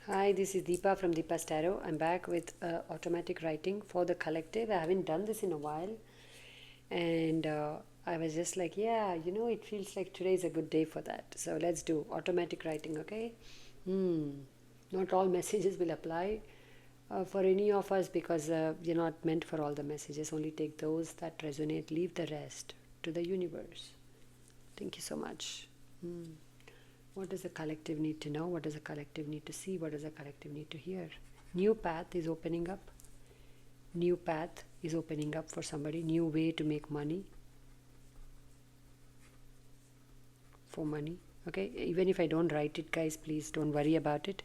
Hi, this is Deepa from Deepa's Tarot. I'm back with automatic writing for the collective. I haven't done this in a while, and I was just like, yeah, it feels like today is a good day for that. So let's do automatic writing, okay? Hmm. Not all messages will apply for any of us because you're not meant for all the messages. Only take those that resonate, leave the rest to the universe. Thank you so much. Hmm. What does the collective need to know? What does the collective need to see? What does the collective need to hear? New path is opening up. New path is opening up for somebody. New way to make money. For money. Okay? Even if I don't write it, guys, please don't worry about it.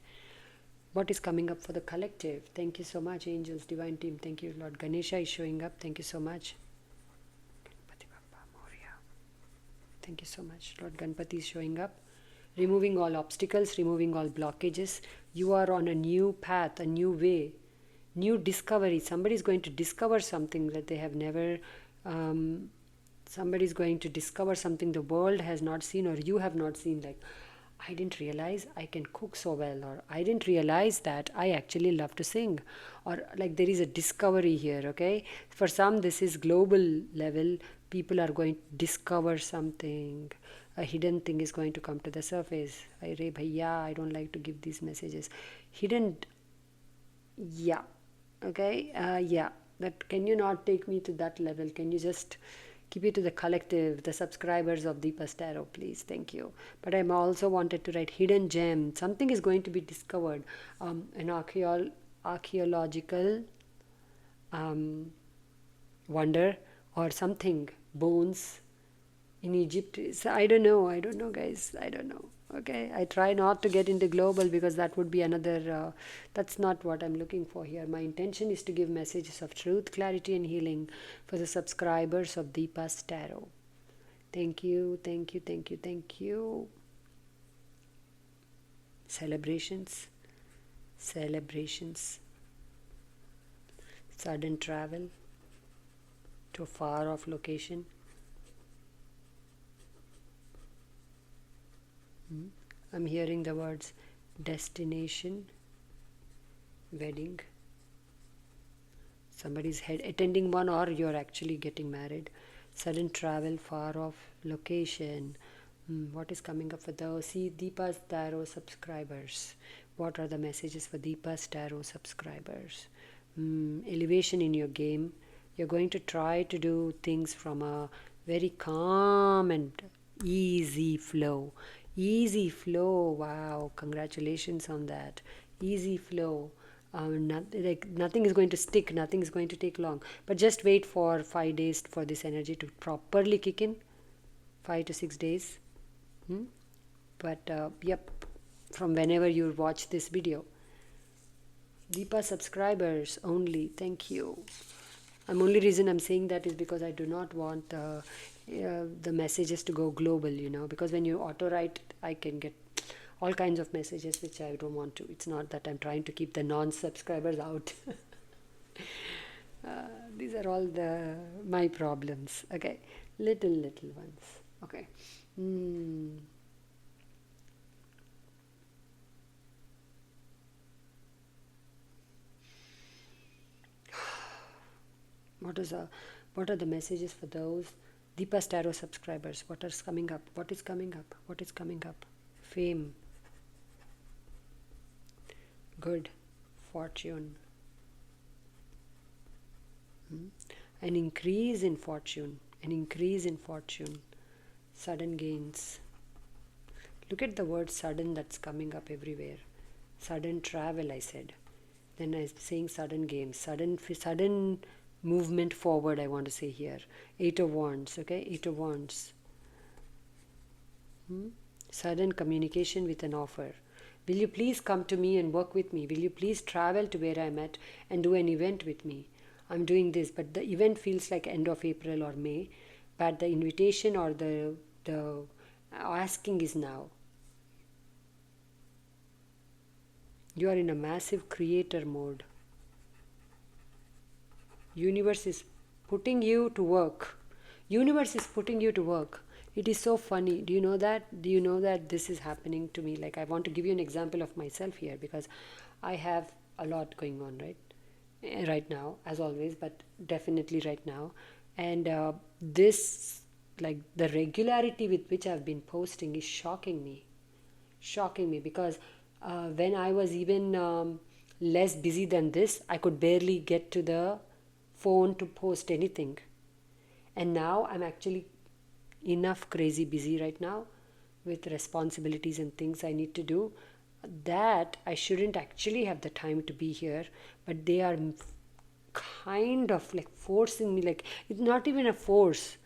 What is coming up for the collective? Thank you so much, angels, divine team. Thank you. Lord Ganesha is showing up. Thank you so much. Thank you so much. Lord Ganpati is showing up. Removing all obstacles, removing all blockages. You are on a new path, a new way, new discovery. Somebody is going to discover something that they have never. Somebody is going to discover something the world has not seen or you have not seen. Like, I didn't realize I can cook so well, or I didn't realize that I actually love to sing, or like there is a discovery here. Okay, for some this is global level. People are going to discover something. A hidden thing is going to come to the surface. Arey bhaiya, I don't like to give these messages. Hidden, yeah, okay, yeah. But can you not take me to that level? Can you just keep it to the collective, the subscribers of Deepa's Tarot, please? Thank you. But I'm also wanted to write hidden gem. Something is going to be discovered. An archaeological um, wonder or something. Bones in Egypt. So I don't know. I don't know, guys. I don't know. Okay, I try not to get into global because that would be another. That's not what I'm looking for here. My intention is to give messages of truth, clarity, and healing for the subscribers of Deepa's Tarot. Thank you, thank you, thank you, thank you. Celebrations, celebrations, sudden travel to a far off location. I'm hearing the words destination, wedding. Somebody's attending one, or you're actually getting married. Sudden travel, far off location. What is coming up for the Deepa's Tarot subscribers? What are the messages for Deepa's Tarot subscribers? Elevation in your game. You're going to try to do things from a very calm and easy flow. Easy flow. Wow, congratulations on that. Easy flow. Nothing is going to stick, nothing is going to take long. But just wait for 5 days for this energy to properly kick in. 5 to 6 days. But yep, from whenever you watch this video. Deepa subscribers only. Thank you. Only reason I'm saying that is because I do not want the messages to go global, because when you auto write, I can get all kinds of messages which I don't want to. It's not that I'm trying to keep the non-subscribers out. These are all my problems. Okay, little ones. Okay. What are the messages for those Deepa's Tarot subscribers? What is coming up? What is coming up? What is coming up? Fame, good fortune, an increase in fortune, sudden gains. Look at the word sudden that's coming up everywhere. Sudden travel, I said. Then I'm saying sudden gains, sudden movement forward, I want to say here. 8 of Wands, okay? 8 of Wands. Sudden communication with an offer. Will you please come to me and work with me? Will you please travel to where I'm at and do an event with me? I'm doing this, but the event feels like end of April or May, but the invitation or the asking is now. You are in a massive creator mode. Universe is putting you to work. Universe is putting you to work. It is so funny. Do you know that? Do you know that this is happening to me? Like, I want to give you an example of myself here because I have a lot going on, right? Right now, as always, but definitely right now. And this, like, the regularity with which I've been posting is shocking me because when I was even less busy than this, I could barely get to the phone to post anything. And now I'm actually enough crazy busy right now with responsibilities and things I need to do that I shouldn't actually have the time to be here, but they are kind of like forcing me. Like, it's not even a force.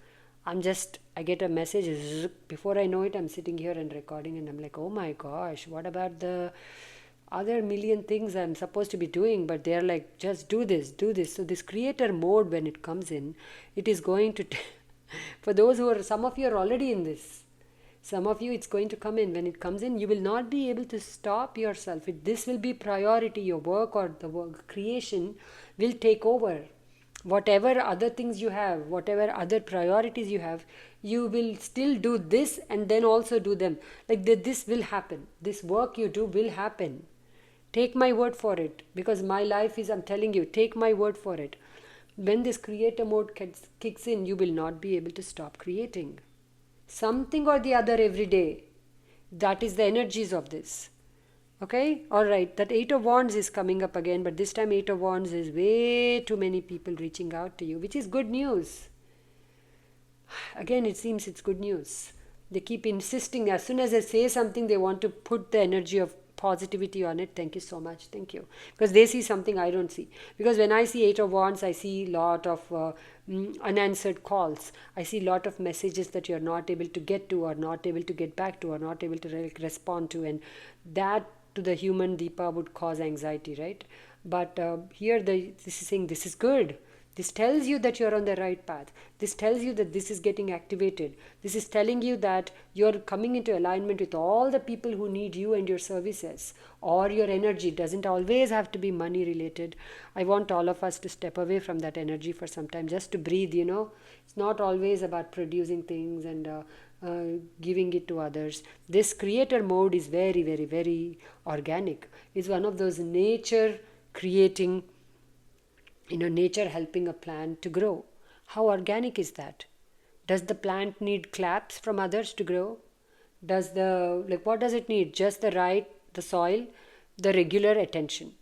I get a message, before I know it, I'm sitting here and recording, and I'm like, oh my gosh, what about the other million things I'm supposed to be doing? But they're like, just do this, do this. So, this creator mode, when it comes in, it is going to, for those who are, some of you are already in this. Some of you, it's going to come in. When it comes in, you will not be able to stop yourself. This will be priority. Your work or the work creation will take over. Whatever other things you have, whatever other priorities you have, you will still do this and then also do them. Like this will happen. This work you do will happen. Take my word for it, because my life is, I'm telling you, take my word for it. When this creator mode kicks in, you will not be able to stop creating something or the other every day. That is the energies of this. Okay, all right. That Eight of Wands is coming up again, but this time Eight of Wands is way too many people reaching out to you, which is good news. Again, it seems it's good news. They keep insisting. As soon as I say something, they want to put the energy of positivity on it. Thank you so much. Thank you. Because they see something I don't see. Because when I see Eight of Wands, I see a lot of unanswered calls. I see a lot of messages that you're not able to get to, or not able to get back to, or not able to respond to. And that, to the human Deepa, would cause anxiety, right? But here this is saying this is good. This tells you that you're on the right path. This tells you that this is getting activated. This is telling you that you're coming into alignment with all the people who need you and your services, or your energy. It doesn't always have to be money related. I want all of us to step away from that energy for some time, just to breathe, It's not always about producing things and giving it to others. This creator mode is very, very, very organic. It's one of those nature creating, nature helping a plant to grow. How organic is that? Does the plant need claps from others to grow? What does it need? Just the soil, the regular attention.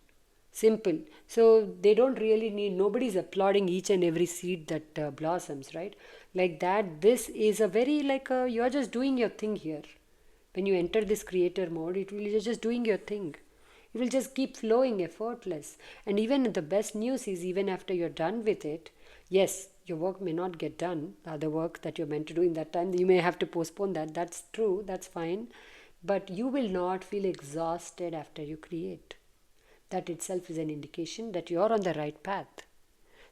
Simple. So they don't really need, nobody's applauding each and every seed that blossoms, right? Like that, this is a very, you're just doing your thing here. When you enter this creator mode, you're just doing your thing. It will just keep flowing effortless. And even the best news is, even after you're done with it, yes, your work may not get done, the other work that you're meant to do in that time, you may have to postpone that. That's true, that's fine. But you will not feel exhausted after you create. That itself is an indication that you're on the right path.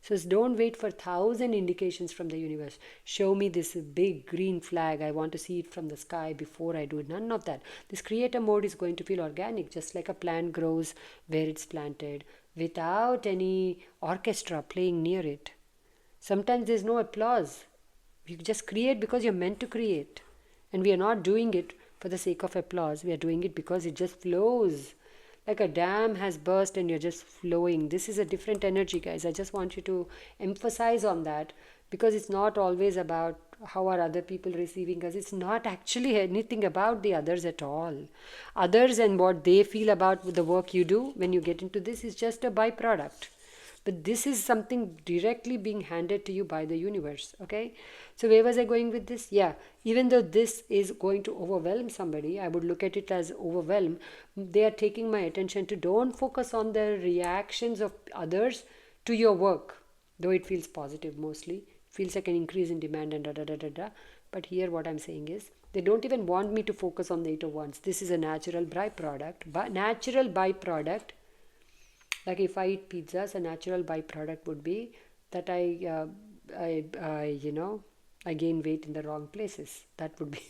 So don't wait for 1,000 indications from the universe. Show me this big green flag. I want to see it from the sky before I do it. None of that. This creator mode is going to feel organic, just like a plant grows where it's planted, without any orchestra playing near it. Sometimes there's no applause. You just create because you're meant to create. And we are not doing it for the sake of applause. We are doing it because it just flows. Like a dam has burst and you're just flowing. This is a different energy, guys. I just want you to emphasize on that, because it's not always about how are other people receiving us. It's not actually anything about the others at all. Others and what they feel about the work you do when you get into this is just a byproduct. But this is something directly being handed to you by the universe. Okay, so where was I going with this? Yeah, even though this is going to overwhelm somebody, I would look at it as overwhelm. They are taking my attention to, don't focus on the reactions of others to your work, though it feels positive mostly. It feels like an increase in demand and da da da da da. But here what I'm saying is, they don't even want me to focus on the Eight of Wands. This is a natural byproduct. Natural byproduct. Like if I eat pizzas, a natural byproduct would be that I gain weight in the wrong places. That would be.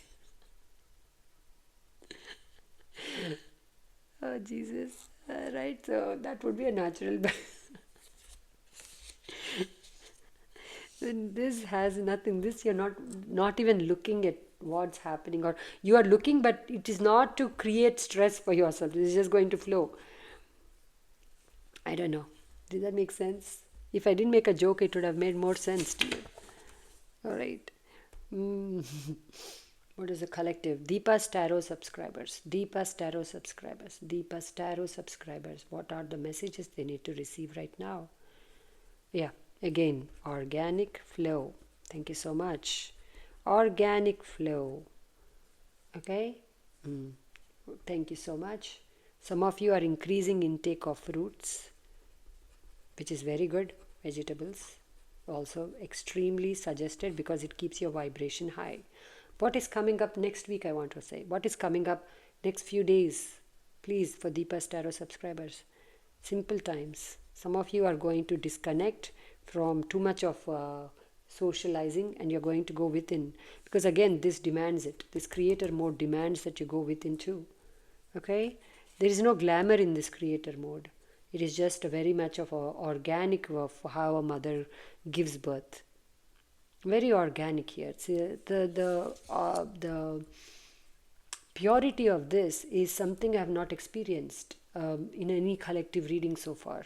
Oh Jesus! Right. So that would be a natural. This has nothing. This you're not even looking at what's happening, or you are looking, but it is not to create stress for yourself. It's just going to flow. I don't know. Did that make sense? If I didn't make a joke, it would have made more sense to you. All right. Mm. What is the collective? Deepa's Tarot subscribers. Deepa's Tarot subscribers. Deepa's Tarot subscribers. What are the messages they need to receive right now? Yeah, again, organic flow. Thank you so much. Organic flow. Okay? Mm. Thank you so much. Some of you are increasing intake of fruits, which is very good. Vegetables also extremely suggested because it keeps your vibration high. What is coming up next week, I want to say? What is coming up next few days? Please, for Deepa's Tarot subscribers. Simple times. Some of you are going to disconnect from too much of socializing, and you're going to go within. Because again, this demands it. This creator mode demands that you go within too. Okay? There is no glamour in this creator mode. It is just a very much of a organic of how a mother gives birth. Very organic here. See, the purity of this is something I have not experienced in any collective reading so far.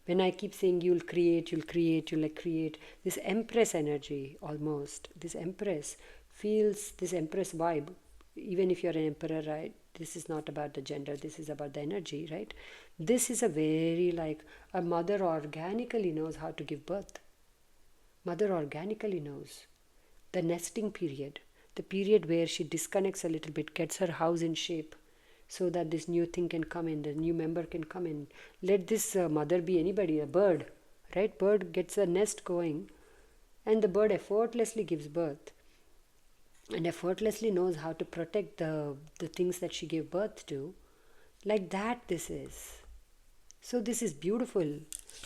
When I keep saying you'll create, you'll create, this Empress energy almost, this Empress feels this Empress vibe, even if you're an emperor, right? This is not about the gender, this is about the energy, right? This is a very like a mother organically knows how to give birth. Mother organically knows. The nesting period, the period where she disconnects a little bit, gets her house in shape so that this new thing can come in, the new member can come in. Let this mother be anybody, a bird, right? Bird gets a nest going and the bird effortlessly gives birth and effortlessly knows how to protect the things that she gave birth to. Like that this is. So this is beautiful.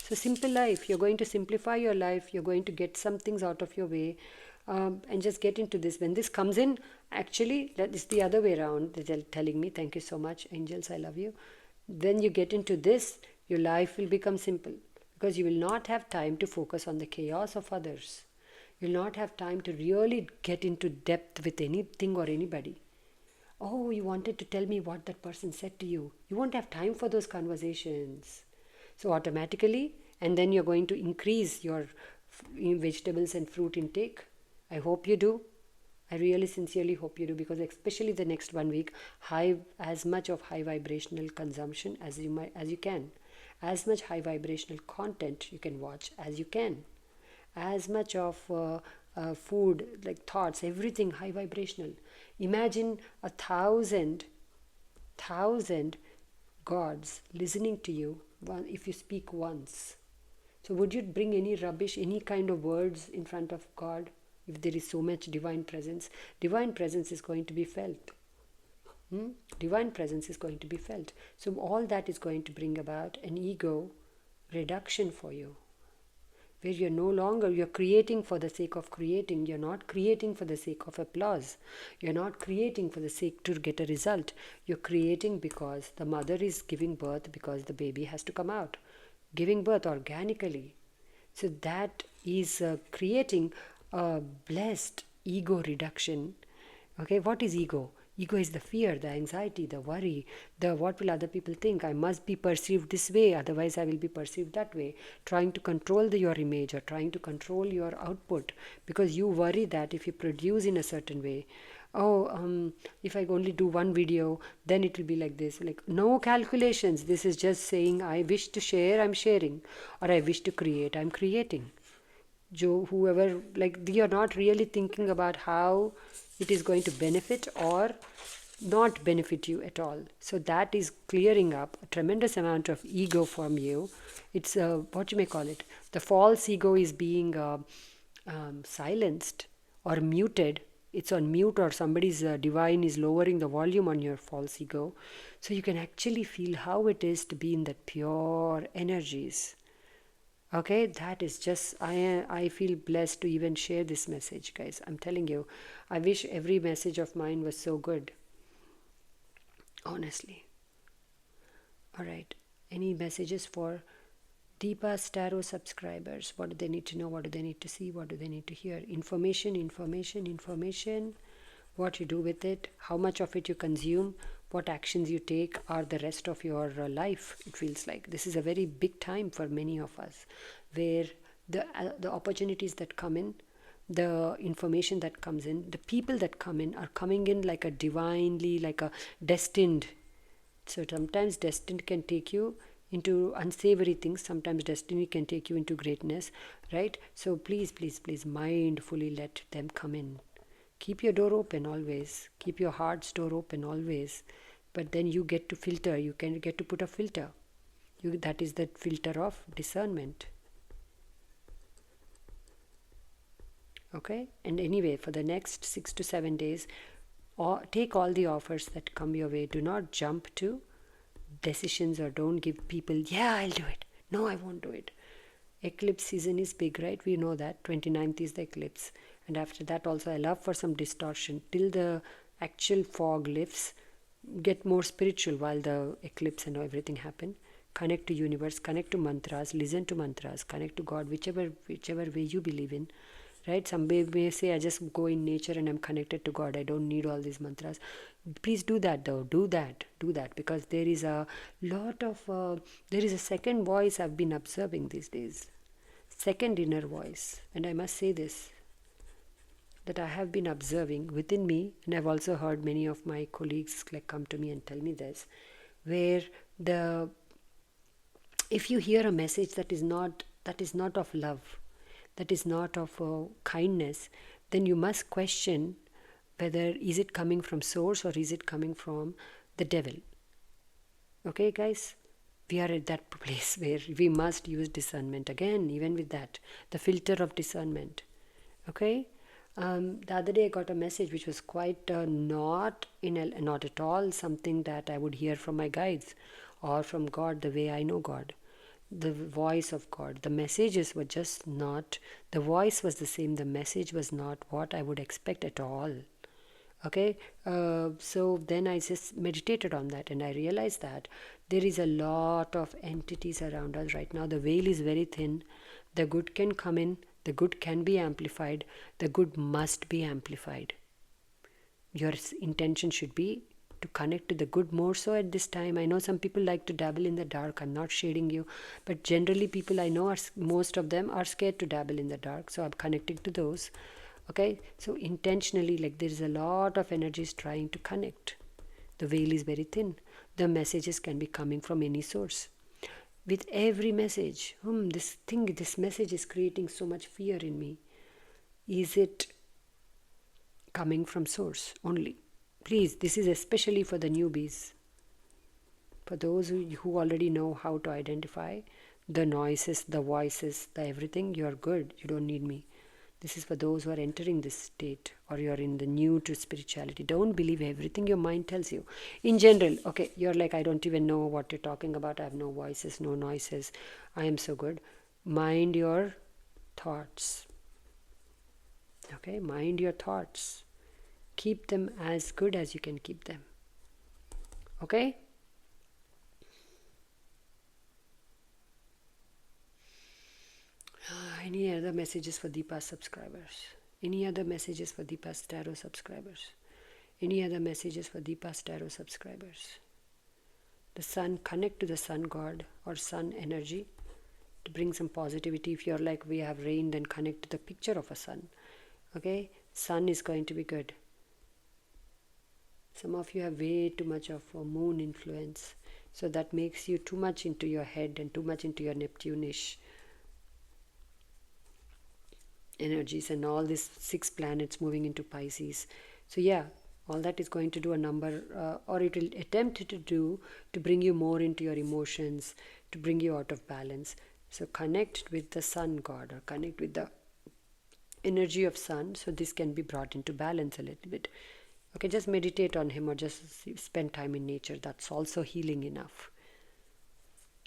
So simple life. You're going to simplify your life. You're going to get some things out of your way and just get into this. When this comes in, actually, that is the other way around. They're telling me, thank you so much, angels, I love you. When you get into this, your life will become simple because you will not have time to focus on the chaos of others. You'll not have time to really get into depth with anything or anybody. Oh, you wanted to tell me what that person said to you. You won't have time for those conversations. So automatically, and then you're going to increase your vegetables and fruit intake. I hope you do. I really sincerely hope you do, because especially the next 1 week, as much of high vibrational consumption as you can, as much high vibrational content you can watch as you can, as much of food, like thoughts, everything high vibrational. Imagine 1,000 gods listening to you if you speak once. So would you bring any rubbish, any kind of words in front of God if there is so much divine presence? Divine presence is going to be felt. Divine presence is going to be felt. So all that is going to bring about an ego reduction for you, where you're creating for the sake of creating. You're not creating for the sake of applause. You're not creating for the sake to get a result. You're creating because the mother is giving birth, because the baby has to come out, giving birth organically. So that is creating a blessed ego reduction. Okay, what is ego? Ego is the fear, the anxiety, the worry, the what will other people think? I must be perceived this way, otherwise I will be perceived that way. Trying to control your image or trying to control your output because you worry that if you produce in a certain way, if I only do one video, then it will be like this. Like, no calculations. This is just saying, I wish to share, I'm sharing. Or I wish to create, I'm creating. Whoever, like, you're not really thinking about how it is going to benefit or not benefit you at all. So that is clearing up a tremendous amount of ego from you. It's what you may call it. The false ego is being silenced or muted. It's on mute, or somebody's divine is lowering the volume on your false ego. So you can actually feel how it is to be in that pure energies. Okay, that is just, I feel blessed to even share this message, guys. I'm telling you, I wish every message of mine was so good. Honestly. All right. Any messages for Deepa's Tarot subscribers? What do they need to know? What do they need to see? What do they need to hear? Information. What you do with it, how much of it you consume, what actions you take are the rest of your life. It feels like this is a very big time for many of us, where the opportunities that come in, the information that comes in, the people that come in are coming in like a divinely, like a destined. So sometimes destiny can take you into unsavory things, sometimes destiny can take you into greatness, right? So please, please, please mindfully let them come in. Keep your door open always, keep your heart's door open always, but then you get to filter, you can get to put a filter. That is the filter of discernment. Okay, and anyway, for the next 6 to 7 days, take all the offers that come your way. Do not jump to decisions, or don't give people, yeah, I'll do it, no, I won't do it. Eclipse season is big, right? We know that 29th is the eclipse, and after that also I love for some distortion till the actual fog lifts. Get more spiritual while the eclipse and everything happen. Connect to universe, connect to mantras, listen to mantras, connect to God, whichever way you believe in, right? Some may say, I just go in nature and I'm connected to God, I don't need all these mantras. Please do that though, do that, because there is a lot of there is a second voice I've been observing these days, second inner voice. And I must say this, that I have been observing within me, and I've also heard many of my colleagues like come to me and tell me this, where the if you hear a message that is not of love, that is not of kindness, then you must question whether is it coming from source or is it coming from the devil. Okay, guys, we are at that place where we must use discernment again, even with that, the filter of discernment. Okay. The other day I got a message which was quite not at all something that I would hear from my guides or from God the way I know God, the voice of God. The messages were just not, the voice was the same, the message was not what I would expect at all. Okay, so then I just meditated on that and I realized that there is a lot of entities around us right now. The veil is very thin. The good can come in, the good can be amplified, the good must be amplified. Your intention should be to connect to the good more so at this time. I know some people like to dabble in the dark. I'm not shading you, but generally people I know, most of them are scared to dabble in the dark. So I'm connecting to those. Okay, so intentionally, like there is a lot of energies trying to connect. The veil is very thin. The messages can be coming from any source. With every message, this message is creating so much fear in me. Is it coming from source only? Please, this is especially for the newbies. For those who already know how to identify the noises, the voices, the everything, you're good. You don't need me. This is for those who are entering this state or you're in the new to spirituality. Don't believe everything your mind tells you. In general, okay, you're like, I don't even know what you're talking about. I have no voices, no noises. I am so good. Mind your thoughts. Okay, mind your thoughts. Keep them as good as you can keep them. Okay? Any other messages for Deepa's subscribers? Any other messages for Deepa's Tarot subscribers? Any other messages for Deepa's Tarot subscribers? The sun, connect to the sun god or sun energy to bring some positivity. If you're like, we have rain, then connect to the picture of a sun. Okay? Sun is going to be good. Some of you have way too much of a moon influence. So that makes you too much into your head and too much into your Neptune-ish energies and all these 6 planets moving into Pisces. So yeah, all that is going to do a number or it will attempt to do to bring you more into your emotions, to bring you out of balance. So connect with the sun god or connect with the energy of sun, so this can be brought into balance a little bit. Okay, just meditate on him or just spend time in nature. That's also healing enough.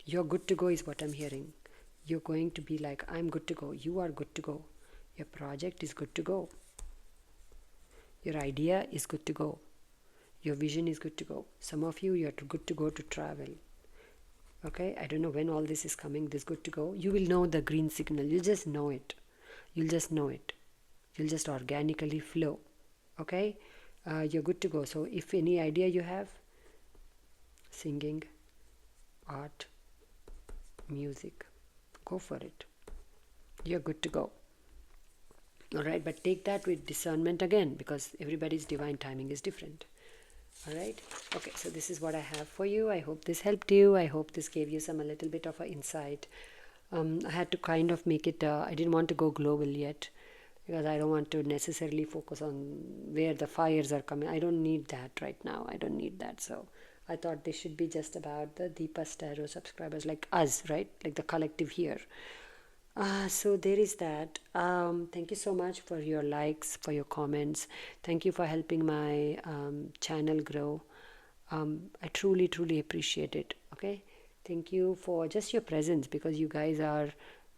You're good to go is what I'm hearing. You're going to be like, I'm good to go. You are good to go. Your project is good to go. Your idea is good to go. Your vision is good to go. Some of you, you're good to go to travel. Okay, I don't know when all this is coming, this good to go. You will know the green signal. You'll just know it. You'll just know it. You'll just organically flow. Okay? you're good to go. So if any idea you have, singing, art, music, go for it. You're good to go. All right, but take that with discernment again, because everybody's divine timing is different. All right. Okay, so this is what I have for you. I hope this helped you. I hope this gave you a little bit of an insight. I had to kind of make it, I didn't want to go global yet, because I don't want to necessarily focus on where the fires are coming. I don't need that right now. I don't need that. So I thought this should be just about the Deepa's Tarot subscribers, like us, right? Like the collective here. So there is that. Thank you so much for your likes, for your comments. Thank you for helping my channel grow. I truly, truly appreciate it. Okay. Thank you for just your presence, because you guys are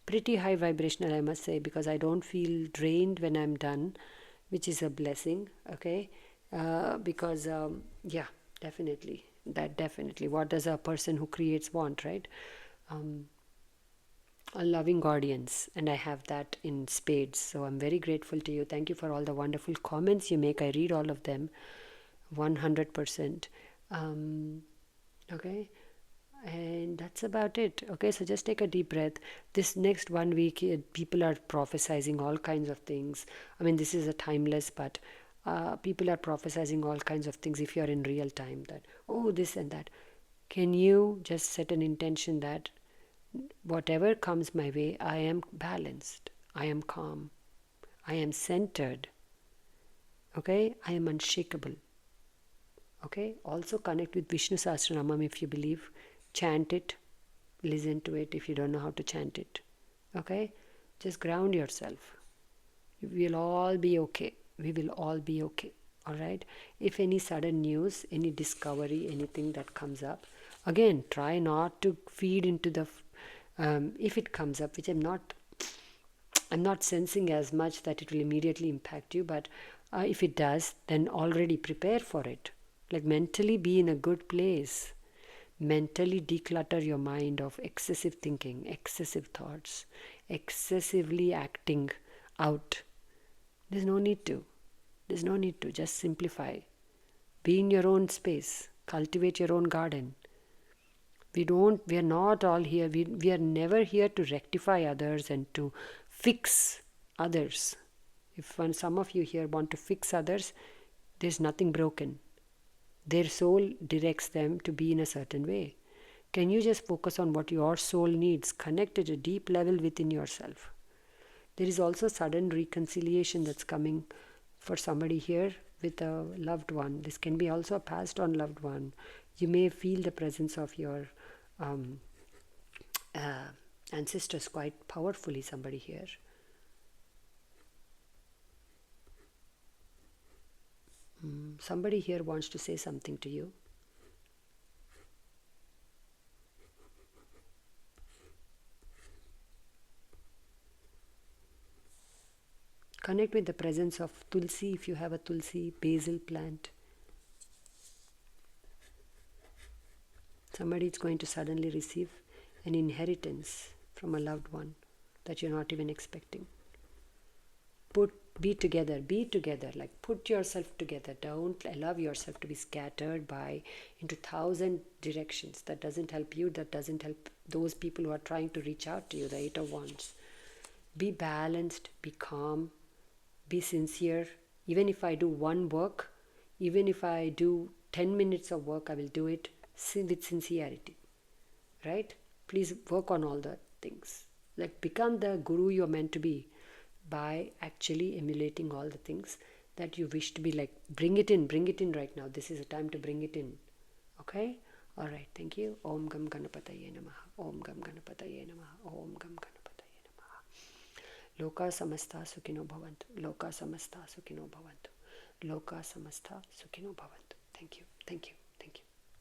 pretty high vibrational, I must say, because I don't feel drained when I'm done, which is a blessing. Okay. Because, yeah, definitely. That definitely. What does a person who creates want, right? A loving guardians, and I have that in spades. So I'm very grateful to you. Thank you for all the wonderful comments you make. I read all of them 100%. Okay, and that's about it. Okay, so just take a deep breath. This next 1 week, people are prophesizing all kinds of things. I mean, this is a timeless, but people are prophesizing all kinds of things if you're in real time, that, oh, this and that. Can you just set an intention that whatever comes my way, I am balanced, I am calm, I am centered, okay, I am unshakable. Okay, also connect with Vishnu Sahasranamam if you believe, chant it, listen to it if you don't know how to chant it. Okay, just ground yourself. We'll all be okay. We will all be okay. All right. If any sudden news, any discovery, anything that comes up, again, try not to feed into the. If it comes up, which I'm not sensing as much that it will immediately impact you, but if it does, then already prepare for it. Like mentally be in a good place. Mentally declutter your mind of excessive thinking, excessive thoughts, excessively acting out. There's no need to. There's no need to. Just simplify. Be in your own space. Cultivate your own garden. We are not all here. We are never here to rectify others and to fix others. If some of you here want to fix others, there's nothing broken. Their soul directs them to be in a certain way. Can you just focus on what your soul needs? Connect at a deep level within yourself. There is also sudden reconciliation that's coming for somebody here with a loved one. This can be also a passed on loved one. You may feel the presence of your ancestors quite powerfully, somebody here. Somebody here wants to say something to you. Connect with the presence of tulsi if you have a tulsi, basil plant. Somebody is going to suddenly receive an inheritance from a loved one that you're not even expecting. Be together, like put yourself together. Don't allow yourself to be scattered into 1,000 directions. That doesn't help you, that doesn't help those people who are trying to reach out to you, the 8 of Wands. Be balanced, be calm, be sincere. Even if I do one work, even if I do 10 minutes of work, I will do it with sincerity. Right? Please work on all the things. Like become the guru you're meant to be by actually emulating all the things that you wish to be. Like bring it in right now. This is a time to bring it in. Okay? Alright, thank you. Om Gam Ganapataye Namaha. Om Gam Ganapataye Namaha. Om Gam Ganapataye Namaha. Loka samasta sukhino bhavantu. Loka samasta sukhino bhavantu. Loka samasta sukhino bhavantu. Thank you. Thank you.